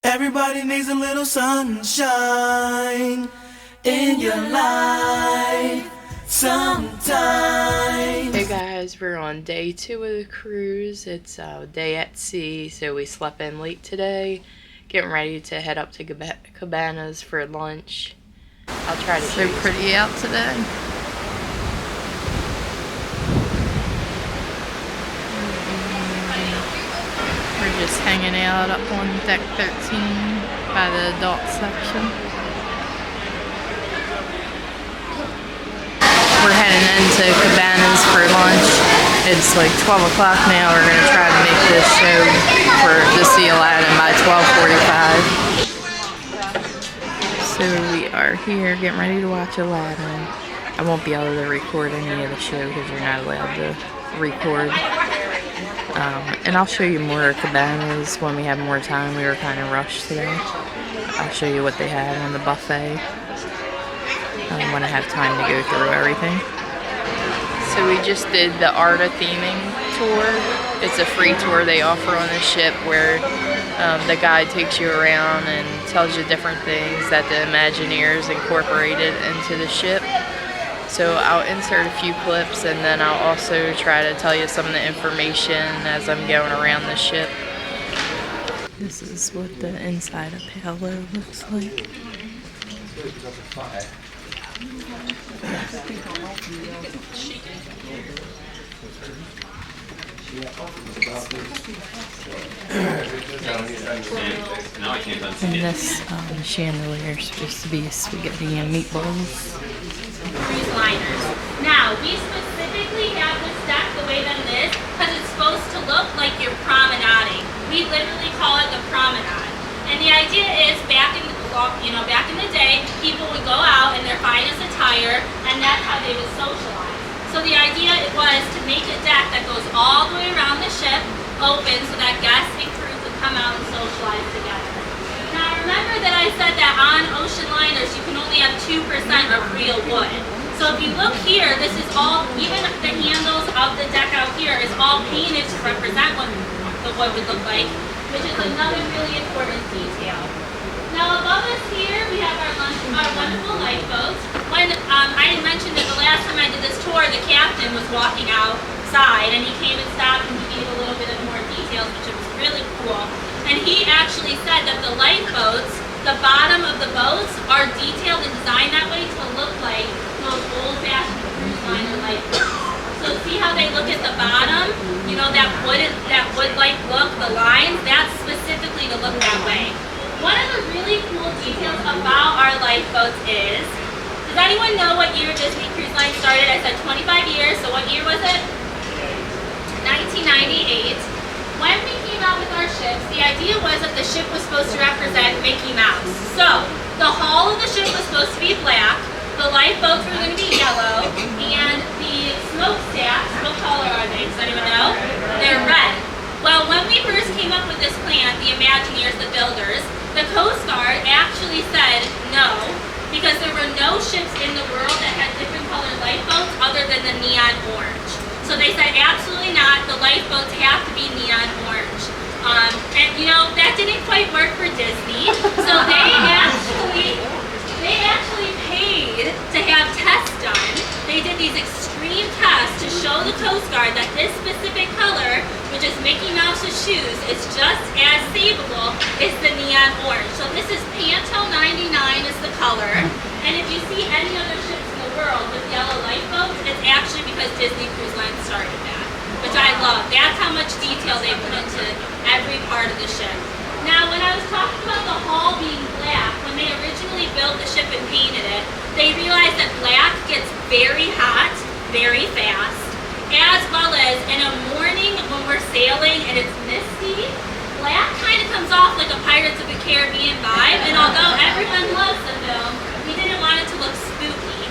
Everybody needs a little sunshine in your life sometime. Hey guys, we're on day 2 of the cruise. It's day at sea, so we slept in late today. Getting ready to head up to Cabanas for lunch. I'll try to show you. So pretty out today. We're just hanging out up on deck 13 by the adult section. We're heading into Cabanas for lunch. It's like 12 o'clock now. We're going to try to make this show to see Aladdin by 12:45. So we are here getting ready to watch Aladdin. I won't be able to record any of the show because you're not allowed to record. And I'll show you more Cabanas when we have more time. We were kind of rushed today. I'll show you what they had on the buffet when I have time to go through everything. So we just did the Arta theming tour. It's a free tour they offer on the ship where the guide takes you around and tells you different things that the Imagineers incorporated into the ship. So I'll insert a few clips and then I'll also try to tell you some of the information as I'm going around the ship. This is what the inside of Paolo looks like. And this chandelier is supposed to be spaghetti and meatballs. Cruise liners. Now, we specifically have this deck the way that it is because it's supposed to look like you're promenading. We literally call it the promenade. And the idea is back in the day, people would go out in their finest attire and that's how they would socialize. So the idea was to make a deck that goes all the way around the ship, open so that guests and crew could come out and socialize together. Now remember that I said that on ocean liners you can only have 2% of real wood. So if you look here, this is all, even the handles of the deck out here is all painted to represent what the wood would look like, which is another really important detail. Now above us here we have our wonderful lifeboats. When I had mentioned that the last time I did this tour, the captain was walking outside and he came and stopped and he gave a little bit of more details, which was really cool. And he actually said that the lifeboats, the bottom of the boats are detailed and designed that way to look like those old-fashioned cruise liner lifeboats. So see how they look at the bottom? You know, that wood-like look, the lines, that's specifically to look that way. One of the really cool details about our lifeboats is, does anyone know what year Disney Cruise Line started? I said 25 years, so what year was it? 1998. When we came out with our ships, the idea was that the ship was supposed to represent Mickey Mouse. So, the hull of the ship was supposed to be black, the lifeboats were going to be yellow, and the smokestacks, what color are they? Does anyone know? They're red. Well, when we first came up with this plan, the Imagineers, the builders, the Coast Guard actually said no, because there were no ships in the world that had different colored lifeboats other than the neon orange. So they said absolutely not, the lifeboats have to be neon orange. And you know, that didn't quite work for Disney, so they actually paid to have tests done. They did these extreme tests to show the Coast Guard that this specific color, which is Mickey Mouse's shoes, is just as savable as the neon orange. So this is Panto 99 is the color, and if you see any other ships in the world with yellow lifeboats, it's actually because Disney Cruise Line started that, which I love. That's how much detail they put into every part of the ship. Now, when I was talking about the hull being black, when they originally built the ship and painted it, they realized that black gets very hot, very fast, as well as in a morning when we're sailing and it's misty, black kind of comes off like a Pirates of the Caribbean vibe, and although everyone loves the film, we didn't want it to look spooky.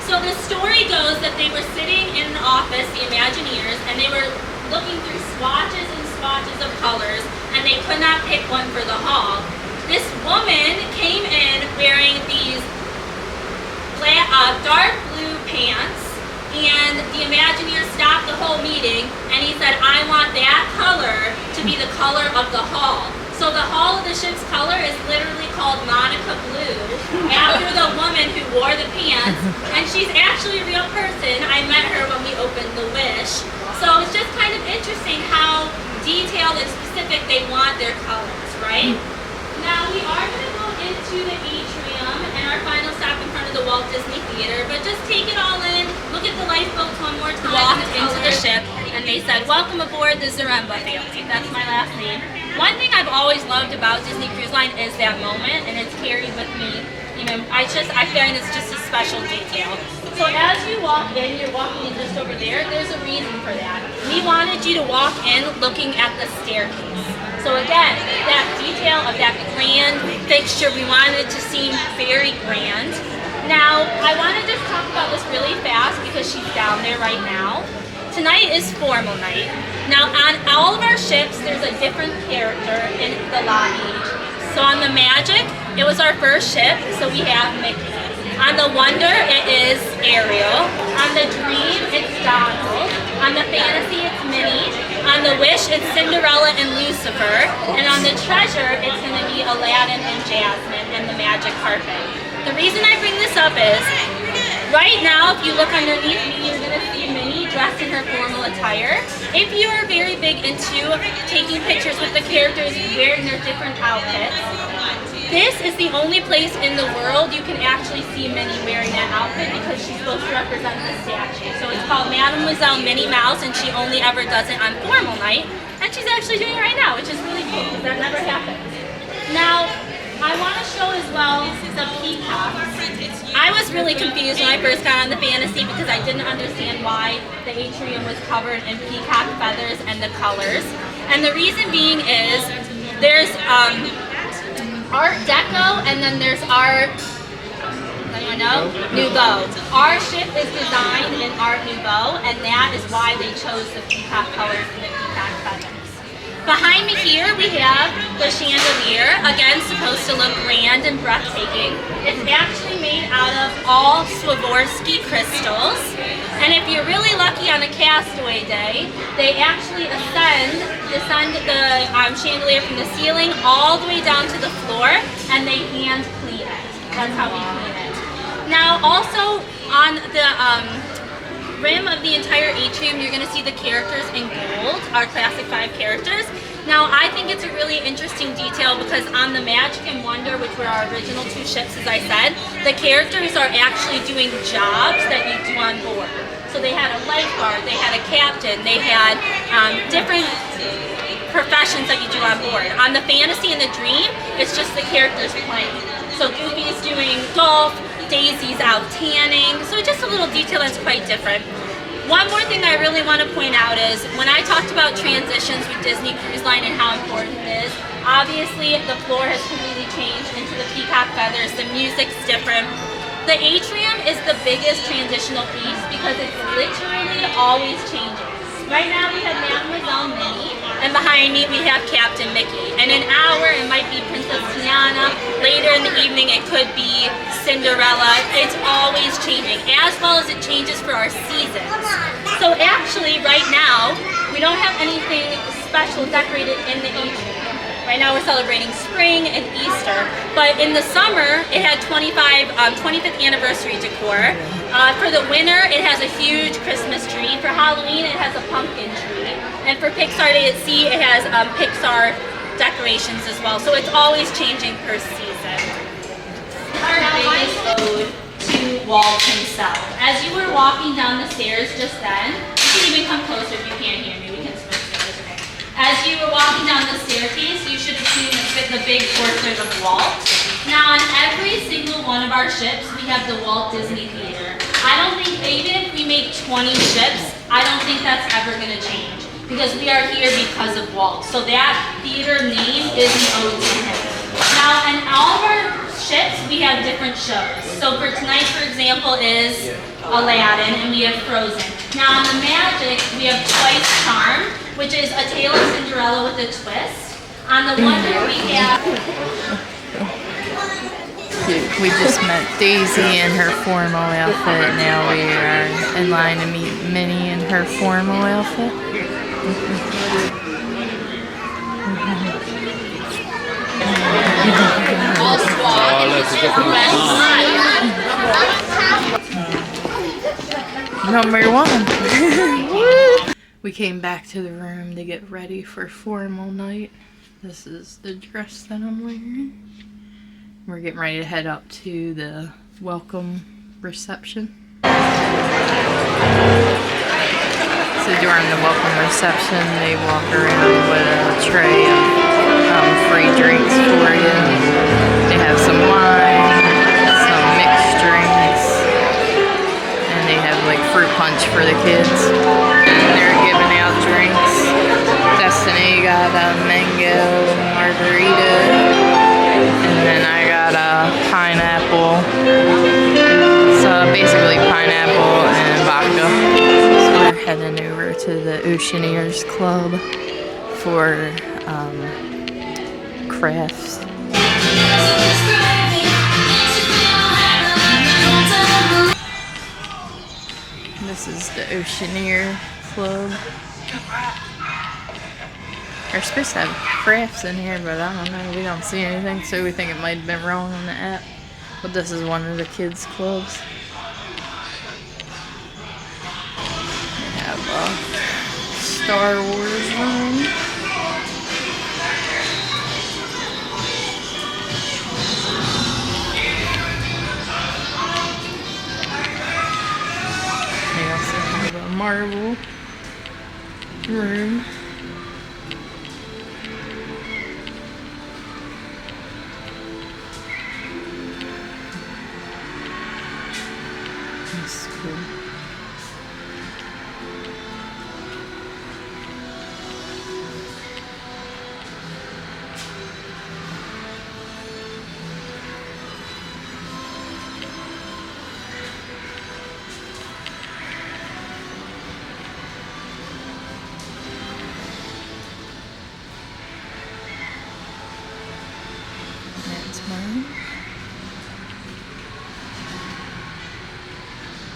So the story goes that they were sitting in an office, the Imagineers, and they were looking through swatches and swatches of colors, and they could not pick one for the hull. This woman came in wearing these dark blue pants, and the Imagineer stopped the whole meeting, and he said, I want that color to be the color of the hull. So the hull of the the ship's color is literally called Monica Blue, after the woman who wore the pants, and she's actually a real person. I met her when we opened the Wish. So it's just kind of interesting how detailed and specific they want their colors, right? Now we are going to go into the atrium and our final stop in front of the Walt Disney Theater, but just take it all in, look at the lifeboats one more time. Walked into the ship and they said, "Welcome aboard the Zaremba family." That's my last name. One thing I've always loved about Disney Cruise Line is that moment, and it's carried with me. You know, I find it's just a special detail. So as you walk in, you're walking in just over there, there's a reason for that. We wanted you to walk in looking at the staircase. So again, that detail of that grand fixture, we wanted it to seem very grand. Now, I want to just talk about this really fast because she's down there right now. Tonight is formal night. Now, on all of our ships, there's a different character in the lobby. So on the Magic, it was our first ship, so we have Mickey. On the Wonder, it is Ariel. On the Dream, it's Donald. On the Fantasy, it's Minnie. On the Wish, it's Cinderella and Lucifer. And on the Treasure, it's going to be Aladdin and Jasmine and the Magic Carpet. The reason I bring this up is, right now, if you look underneath me, you're going to see Minnie dressed in her formal attire. If you are very big into taking pictures with the characters wearing their different outfits, this is the only place in the world you can actually see Minnie wearing that outfit because she's supposed to represent the statue. So it's called Mademoiselle Minnie Mouse, and she only ever does it on formal night. And she's actually doing it right now, which is really cool because that never happens. Now, I want to show as well the peacocks. I was really confused when I first got on the Fantasy because I didn't understand why the atrium was covered in peacock feathers and the colors. And the reason being is there's Art Deco, and then there's Art, anyone know? Nouveau. Our ship is designed in Art Nouveau, and that is why they chose the peacock colors and the peacock feathers. Behind me here, we have the chandelier, again supposed to look grand and breathtaking. It's actually made out of all Swarovski crystals, and if you're really lucky on a castaway day, they actually descend the chandelier from the ceiling all the way down to the floor, and they hand clean it. That's how we clean it. Now also on the rim of the entire atrium, you're going to see the characters in gold, our Classic 5 characters. Now, I think it's a really interesting detail because on the Magic and Wonder, which were our original two ships, as I said, the characters are actually doing jobs that you do on board. So they had a lifeguard, they had a captain, they had different professions that you do on board. On the Fantasy and the Dream, it's just the characters playing. So Goofy's doing golf, Daisy's out tanning, so just a little detail that's quite different. One more thing that I really want to point out is when I talked about transitions with Disney Cruise Line and how important it is, obviously the floor has completely changed into the peacock feathers, the music's different. The atrium is the biggest transitional piece because it's literally always changing. Right now we have Mademoiselle Minnie, and behind me we have Captain Mickey. In an hour it might be Princess Tiana, later in the evening it could be Cinderella. It's always changing, as well as it changes for our seasons. So actually right now, we don't have anything special decorated in the atrium. Right now we're celebrating spring and Easter, but in the summer it had 25th anniversary decor. For the winter it has a huge Christmas tree. For Halloween it has a pumpkin tree. And for Pixar Day at Sea it has Pixar decorations as well. So it's always changing per season. Our biggest ode to Walt himself. As you were walking down the stairs just then, you can even come closer if you can't hear me. We can switch stairs, okay? As you were walking down the staircase, you should have seen the big portrait of Walt. Now on every single one of our ships, we have the Walt Disney Theater. I don't think, even if we make 20 ships, I don't think that's ever going to change because we are here because of Walt. So that theater name is the ode to him. Now in all of our ships, we have different shows. So for tonight, for example, is Aladdin, and we have Frozen. Now on the Magic, we have Twice Charmed, which is a tale of Cinderella with a twist. On the Wonder, we have... We just met Daisy in her formal outfit. Now we are in line to meet Minnie in her formal outfit. Number 1. We came back to the room to get ready for formal night. This is the dress that I'm wearing. We're getting ready to head up to the welcome reception. So during the welcome reception, they walk around with a tray of free drinks for you. They have some wine, some mixed drinks, and they have like fruit punch for the kids. And they're giving out drinks. Destiny got a mango margarita, and then I got a pineapple. So basically pineapple and vodka. So we're heading over to the Oceaneers Club for crafts. This is the Oceaneer Club. They're supposed to have crafts in here, but I don't know. We don't see anything, so we think it might have been wrong on the app. But this is one of the kids' clubs. They have a Star Wars room. They also have a Marvel room. That's cool. That's mine.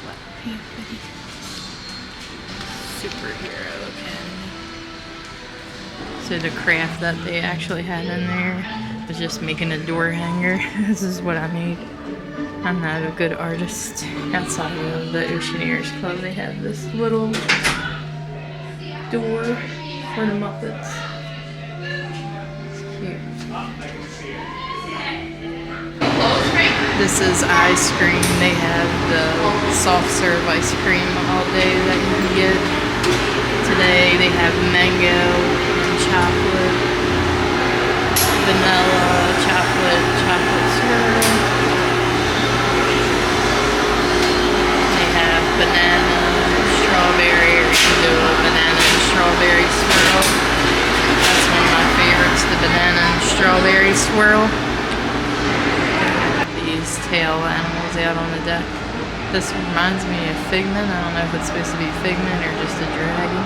Black Panther. Superhero Academy. So the craft that they actually had in there was just making a door hanger. This is what I made. I'm not a good artist. Outside of the Oceaneers Club, they have this little door for the Muppets. It's cute. This is ice cream. They have the soft serve ice cream all day that you can get. Today they have mango and chocolate, vanilla, chocolate swirl. They have banana, strawberry, or you can do a banana and strawberry swirl. That's one of my favorites, the banana and strawberry swirl. These tail animals out on the deck. This reminds me of Figment. I don't know if it's supposed to be Figment or just a dragon.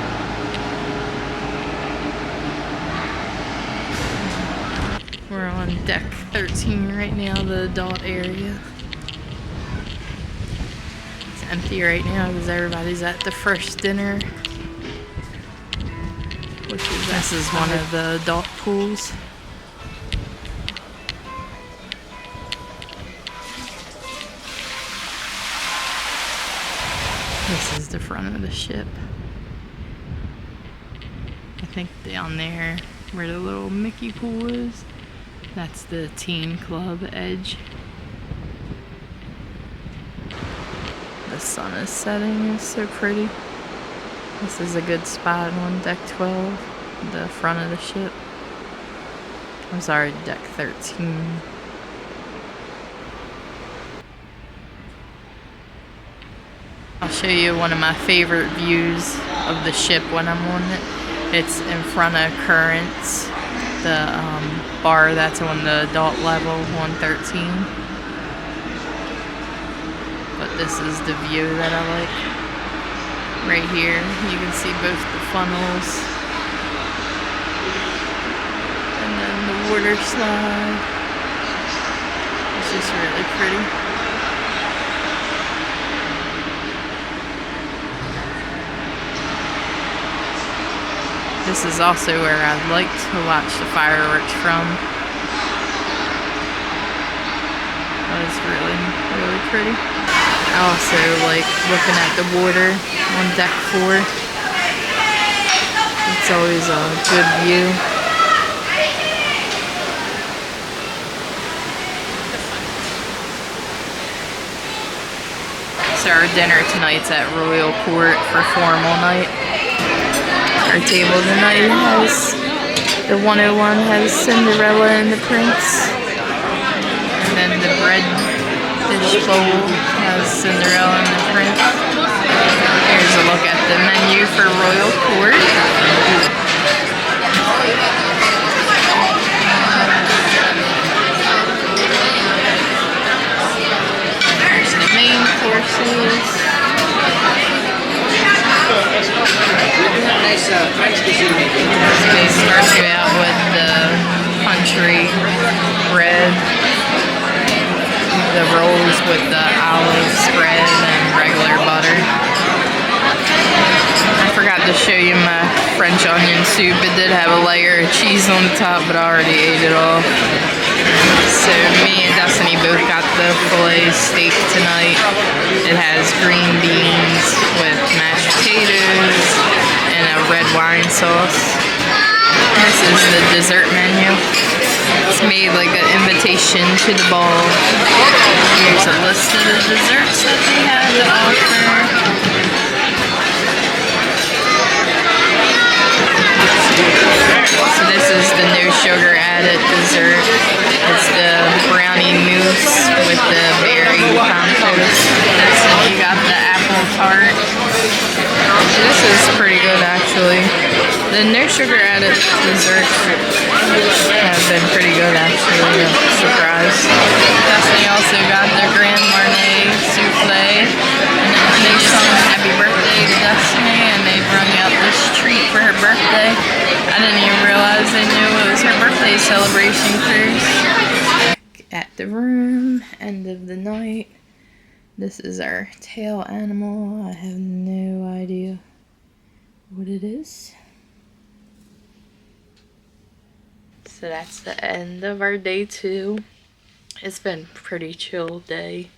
We're on deck 13 right now, the adult area. It's empty right now because everybody's at the first dinner. This is one of the adult pools. This is the front of the ship. I think down there where the little Mickey pool is, that's the teen club edge. The sun is setting, it's so pretty. This is a good spot on deck 12, the front of the ship. I'm sorry, deck 13. I'll show you one of my favorite views of the ship when I'm on it. It's in front of Currents, the bar that's on the adult level, 113. But this is the view that I like. Right here, you can see both the funnels and then the water slide. It's just really pretty. This is also where I'd like to watch the fireworks from. pretty. I also like looking at the water on deck 4. It's always a good view. So our dinner tonight's at Royal Court for formal night. Our table tonight has, the 101 has Cinderella and the Prince. And then the bread dish bowl has Cinderella and the Prince. Here's a look at the menu for Royal Court. There's the main courses. They start you out with the country bread, the rolls with the olive spread and regular butter. I forgot to show you my French onion soup. It did have a layer of cheese on the top, but I already ate it all. So me and Destiny both got the filet steak tonight. It has green beans with mashed potatoes and a red wine sauce. This is the dessert menu. It's made like an invitation to the ball. Here's a list of the desserts that they have to offer. So this is the no sugar added dessert. It's the brownie mousse with the berry compote. You got the apple tart. This is pretty good actually. The no sugar added desserts have been pretty good actually. I'm surprised. Destiny also got the Grand Marnier souffle. And they sung happy birthday to Destiny and they brought out this treat for her birthday. I didn't even realize they knew it was her birthday celebration cruise. At the room, end of the night. This is our tail animal. I have no idea what it is. So that's the end of our day 2. It's been a pretty chill day.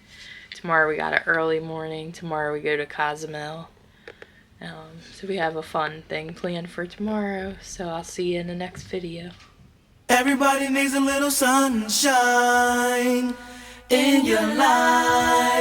Tomorrow we got an early morning. Tomorrow we go to Cozumel. So we have a fun thing planned for tomorrow. So I'll see you in the next video. Everybody needs a little sunshine in your life.